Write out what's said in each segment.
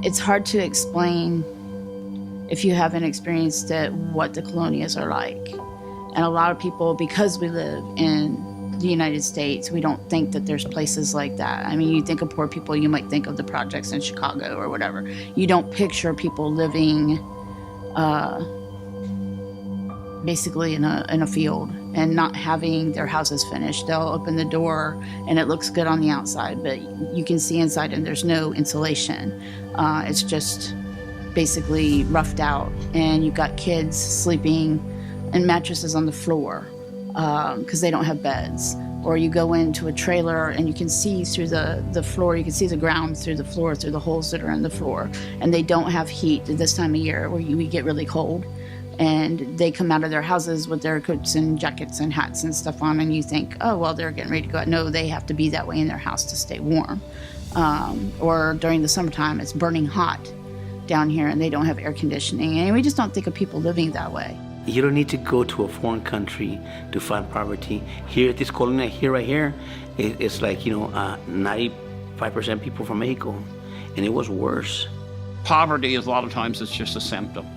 it's hard to explain if you haven't experienced it what the colonias are like. And a lot of people, because we live in the United States, we don't think that there's places like that. I mean, you think of poor people, you might think of the projects in Chicago or whatever. You don't picture people living basically in a field and not having their houses finished. They'll open the door and it looks good on the outside, but you can see inside and there's no insulation. It's just basically roughed out, and you've got kids sleeping in mattresses on the floor because they don't have beds. Or you go into a trailer and you can see through the floor, you can see the ground through the floor, through the holes that are in the floor. And they don't have heat this time of year where we get really cold. And they come out of their houses with their coats and jackets and hats and stuff on, and you think, oh, well, they're getting ready to go out. No, they have to be that way in their house to stay warm. Or during the summertime, it's burning hot down here and they don't have air conditioning. And we just don't think of people living that way. You don't need to go to a foreign country to find poverty. Here at this colonia, right here, it's like, 95% people from Mexico, and it was worse. Poverty is a lot of times it's just a symptom.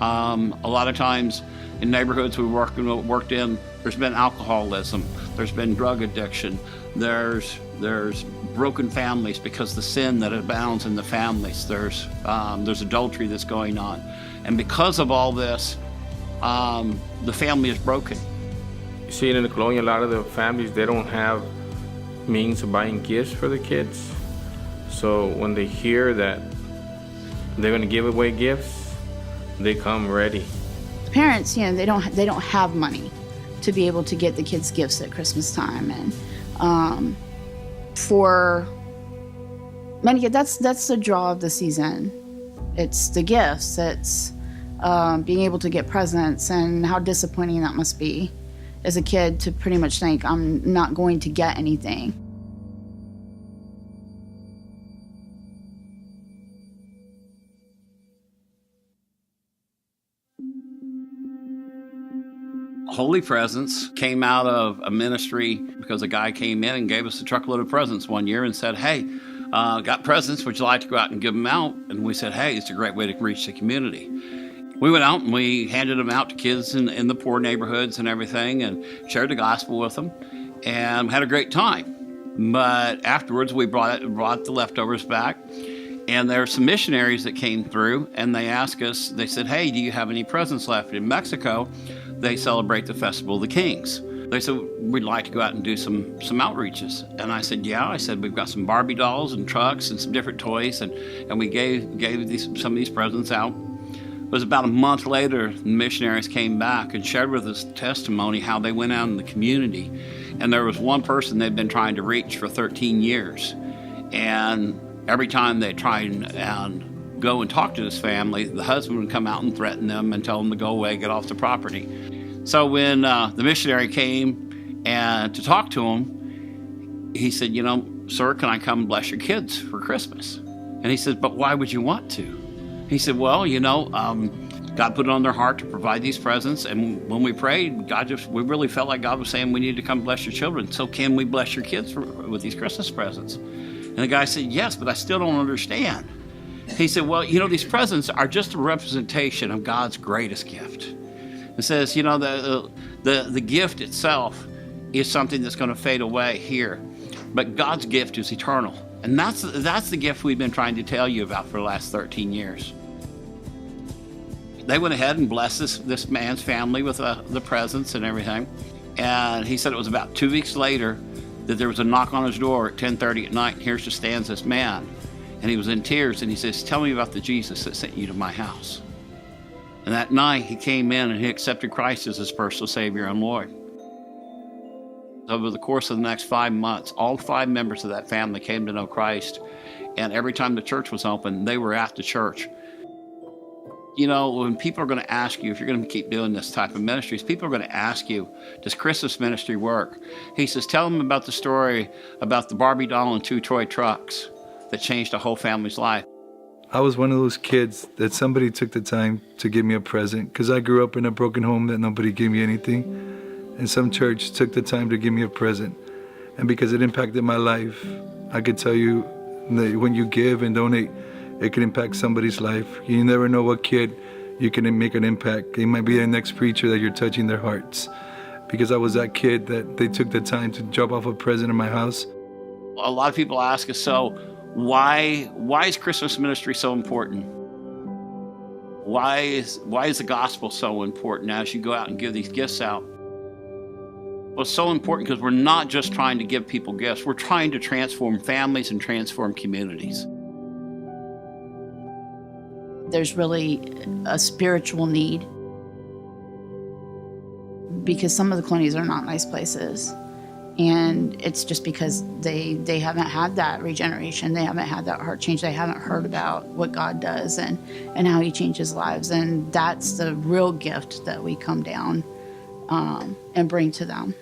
A lot of times in neighborhoods we worked in, there's been alcoholism, there's been drug addiction, there's broken families because the sin that abounds in the families, there's adultery that's going on. And because of all this, the family is broken. You see it in the colonia, a lot of the families, they don't have means of buying gifts for the kids. So when they hear that they're gonna give away gifts, they come ready. The parents, they don't have money to be able to get the kids gifts at Christmas time, and for many, that's the draw of the season. It's the gifts. It's being able to get presents, and how disappointing that must be as a kid to pretty much think I'm not going to get anything. Holy Presents came out of a ministry because a guy came in and gave us a truckload of presents one year and said, hey, got presents, would you like to go out and give them out? And we said, hey, it's a great way to reach the community. We went out and we handed them out to kids in the poor neighborhoods and everything, and shared the gospel with them, and had a great time. But afterwards we brought the leftovers back, and there are some missionaries that came through, and they asked us, they said, hey, do you have any presents left? In Mexico, they celebrate the Festival of the Kings. They said, we'd like to go out and do some outreaches. And I said, yeah. I said, we've got some Barbie dolls and trucks and some different toys, and we gave some of these presents out. It was about a month later, the missionaries came back and shared with us testimony how they went out in the community. And there was one person they'd been trying to reach for 13 years. And every time they tried and go and talk to this family, the husband would come out and threaten them and tell them to go away, get off the property. So when the missionary came and to talk to him, he said, sir, can I come and bless your kids for Christmas? And he said, but why would you want to? He said, well, God put it on their heart to provide these presents, and when we prayed, we really felt like God was saying we need to come bless your children. So can we bless your kids with these Christmas presents? And the guy said, yes, but I still don't understand. He said, well, these presents are just a representation of God's greatest gift. It says, the gift itself is something that's going to fade away here, but God's gift is eternal. And that's the gift we've been trying to tell you about for the last 13 years. They went ahead and blessed this man's family with the presents and everything. And he said it was about 2 weeks later that there was a knock on his door at 10:30 at night, and here stands this man. And he was in tears, and he says, tell me about the Jesus that sent you to my house. And that night he came in and he accepted Christ as his personal Savior and Lord. Over the course of the next 5 months, all 5 members of that family came to know Christ. And every time the church was open, they were at the church. When people are going to ask you, if you're going to keep doing this type of ministries, people are going to ask you, does Chris's ministry work? He says, tell them about the story about the Barbie doll and 2 toy trucks that changed a whole family's life. I was one of those kids that somebody took the time to give me a present, because I grew up in a broken home that nobody gave me anything. And some church took the time to give me a present. And because it impacted my life, I could tell you that when you give and donate, it can impact somebody's life. You never know what kid you can make an impact. It might be the next preacher that you're touching their hearts. Because I was that kid that they took the time to drop off a present in my house. A lot of people ask us, so why is Christmas ministry so important? Why is the gospel so important as you go out and give these gifts out? Well, it's so important because we're not just trying to give people gifts. We're trying to transform families and transform communities. There's really a spiritual need because some of the colonies are not nice places. And it's just because they haven't had that regeneration. They haven't had that heart change. They haven't heard about what God does and how he changes lives. And that's the real gift that we come down and bring to them.